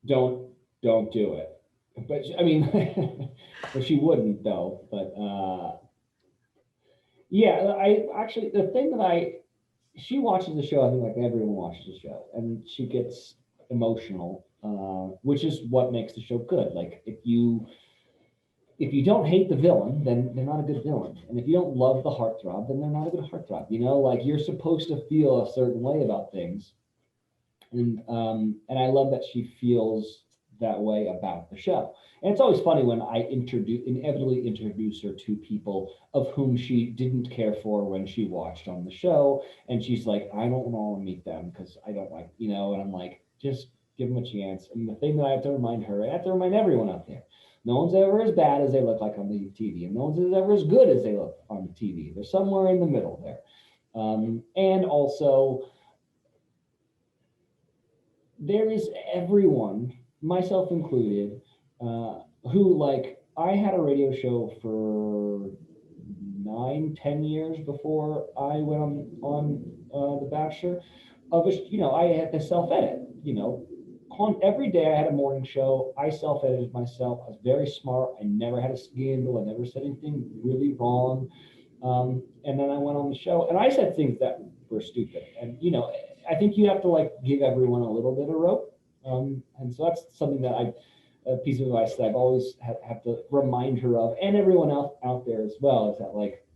don't don't do it. But I mean, well, she wouldn't though. But yeah, I actually the thing that I she watches the show. I think like everyone watches the show, and she gets emotional, which is what makes the show good. Like if you don't hate the villain, then they're not a good villain. And if you don't love the heartthrob, then they're not a good heartthrob. You know, like you're supposed to feel a certain way about things, and I love that she feels that way about the show. And it's always funny when I inevitably introduce her to people of whom she didn't care for when she watched on the show, and she's like, I don't want to meet them because I don't like, and I'm like, just give them a chance. And the thing that I have to remind her, I have to remind everyone out there, no one's ever as bad as they look like on the TV, and no one's ever as good as they look on the TV. They're somewhere in the middle there. And also, there is everyone, myself included, who like I had a radio show for 9, 10 years before I went on The Bachelor. I had to self edit. Every day I had a morning show. I self edited myself. I was very smart. I never had a scandal. I never said anything really wrong. And then I went on the show, and I said things that were stupid. And I think you have to like give everyone a little bit of rope. And so that's something that a piece of advice that I've always have to remind her of, and everyone else out there as well, is that like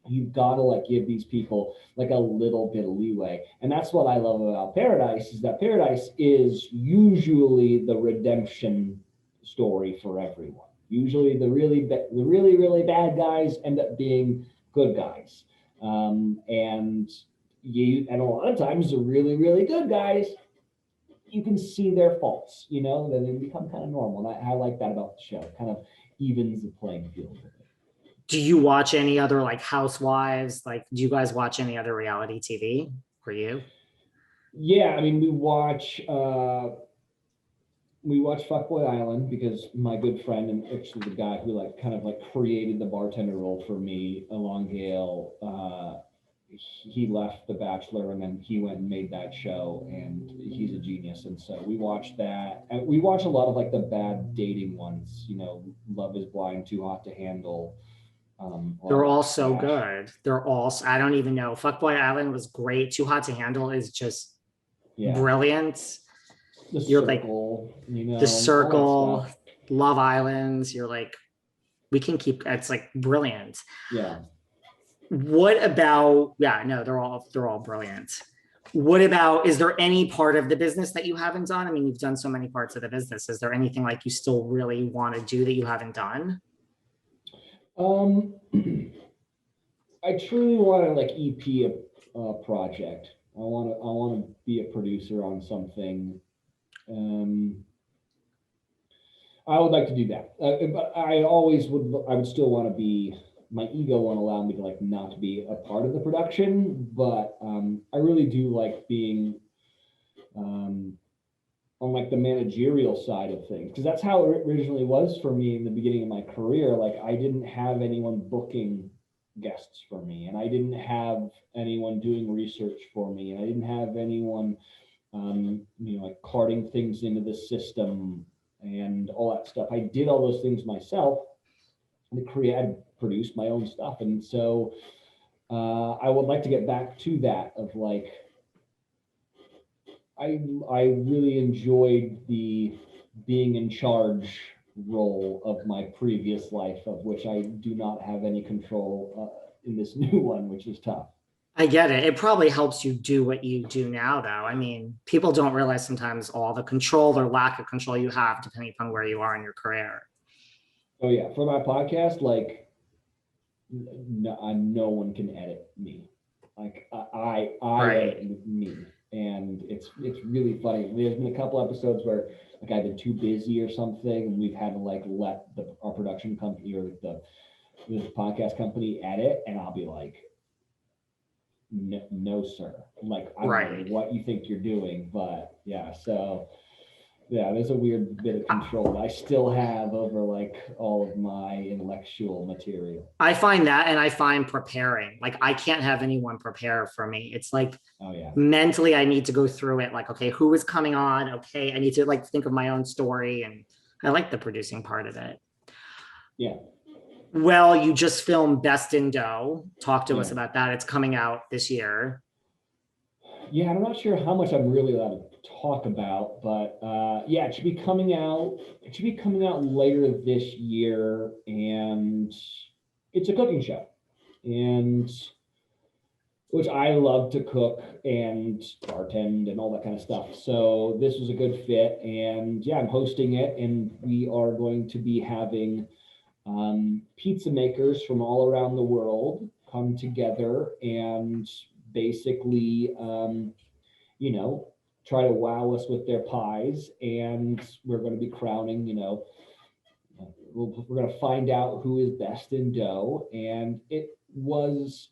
you've got to like give these people like a little bit of leeway. And that's what I love about Paradise, is that Paradise is usually the redemption story for everyone. Usually the really bad guys end up being good guys. And a lot of times the really good guys, you can see their faults, then they become kind of normal. And I like that about the show. It kind of evens the playing field. Do you watch any other like Housewives? Like, do you guys watch any other reality TV for you? Yeah, I mean, we watch Fuckboy Island because my good friend, and actually the guy who like kind of like created the bartender role for me, Along Gale, he left The Bachelor and then he went and made that show, and he's a genius. And so we watched that. And we watch a lot of like the bad dating ones, Love is Blind, Too Hot to Handle, all They're all that so trash. good. They're all, I don't even know. Fuckboy Island was great. Too Hot to Handle is just Yeah. brilliant. The You're like Circle, The all that Circle, stuff. Love Islands. You're like, we can keep, it's like brilliant. Yeah. What about, yeah, no, they're all brilliant. What about, is there any part of the business that you haven't done? I mean, you've done so many parts of the business. Is there anything like you still really want to do that you haven't done? Um, I truly want to like EP a project. I want to be a producer on something. Um, I would like to do that. But I would still want to be. My ego won't allow me to like not be a part of the production, but I really do like being um, on like the managerial side of things, because that's how it originally was for me in the beginning of my career. Like I didn't have anyone booking guests for me, and I didn't have anyone doing research for me, and I didn't have anyone like carting things into the system and all that stuff. I did all those things myself and I produced my own stuff. And so I would like to get back to that of like I really enjoyed the being in charge role of my previous life, of which I do not have any control in this new one, which is tough. I get it. It probably helps you do what you do now, though. I mean, people don't realize sometimes all the control or lack of control you have depending upon where you are in your career. Oh yeah, for my podcast, like no one can edit me. Like I Right. edit me, and it's really funny. There's been a couple episodes where like I've been too busy or something, and we've had to like let our production company or the podcast company edit, and I'll be like, no, no sir. Like I don't know Right. what you think you're doing, but yeah. So Yeah, there's a weird bit of control that I still have over like all of my intellectual material. I find that, and I find preparing. Like I can't have anyone prepare for me. It's like Oh yeah. mentally I need to go through it. Like, okay, who is coming on? Okay, I need to like think of my own story, and I like the producing part of it. Yeah. Well, you just filmed Best in Dough. Talk to us Yeah. about that. It's coming out this year. Yeah, I'm not sure how much I'm really allowed to talk about, but yeah, it should be coming out. It should be coming out later this year, and it's a cooking show, and which I love to cook and bartend and all that kind of stuff. So this was a good fit, and yeah, I'm hosting it, and we are going to be having pizza makers from all around the world come together and basically, you know, try to wow us with their pies. And we're going to be crowning, we're going to find out who is best in dough. And it was,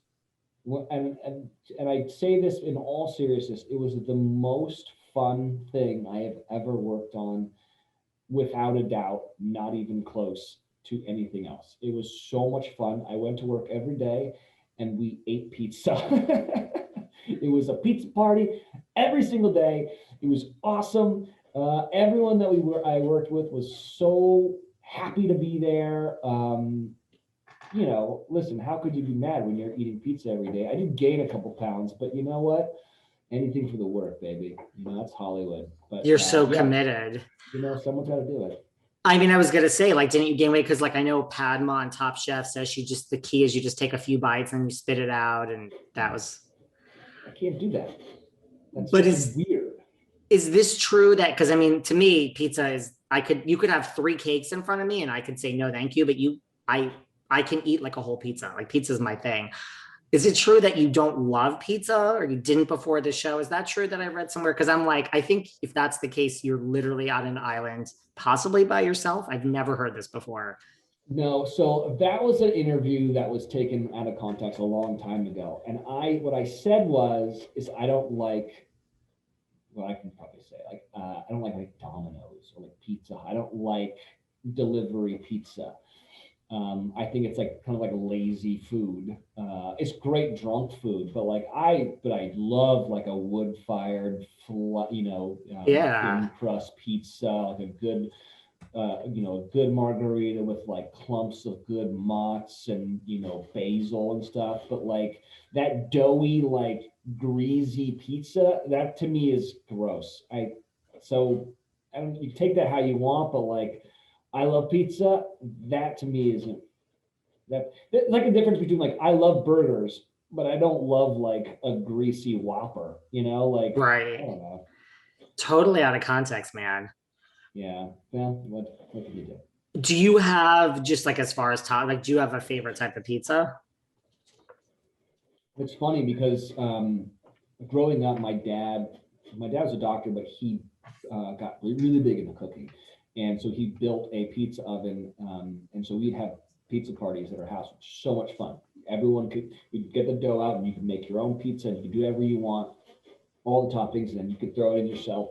and I say this in all seriousness, it was the most fun thing I have ever worked on, without a doubt, not even close to anything else. It was so much fun. I went to work every day and we ate pizza. It was a pizza party every single day. It was awesome. Everyone that I worked with was so happy to be there. Listen, how could you be mad when you're eating pizza every day? I did gain a couple pounds, but you know what? Anything for the work, baby. That's Hollywood. But You're so yeah, committed. someone's got to do it. I mean, I was gonna say, like, didn't you gain weight? Because, like, I know Padma on Top Chef says the key is you just take a few bites and you spit it out, and that was. I can't do that. That's But just weird. Is this true that? Because I mean, to me, pizza is. You could have 3 cakes in front of me, and I could say no, thank you. But I can eat like a whole pizza. Like pizza is my thing. Is it true that you don't love pizza or you didn't before the show? Is that true that I read somewhere? Because I'm like, I think if that's the case, you're literally on an island, possibly by yourself. I've never heard this before. No, so that was an interview that was taken out of context a long time ago. And what I said is I don't like, well, I can probably say, like, I don't like Domino's or like pizza. I don't like delivery pizza. I think it's like kind of like lazy food. It's great drunk food, but I love like a wood fired, Yeah. thin crust pizza, like a good margarita with like clumps of good mozz and basil and stuff. But like that doughy, like greasy pizza, that to me is gross. You take that how you want, but like I love pizza. That to me isn't that like a difference between like I love burgers, but I don't love like a greasy Whopper. Like I Right. don't know. Totally out of context, man. Yeah. Well, what can you do? Do you have just like as far as top, like, do you have a favorite type of pizza? It's funny because growing up, my dad was a doctor, but he got really big into cooking, and so he built a pizza oven, and so we'd have pizza parties at our house, which is so much fun. We'd get the dough out, and you could make your own pizza, and you could do whatever you want, all the toppings, and then you could throw it in yourself.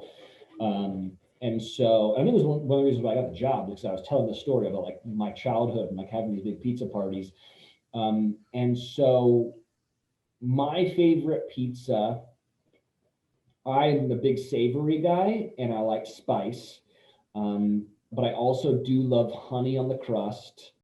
And so I think it was one of the reasons why I got the job, because I was telling the story about like my childhood and like having these big pizza parties. And so my favorite pizza, I'm the big savory guy and I like spice. But I also do love honey on the crust.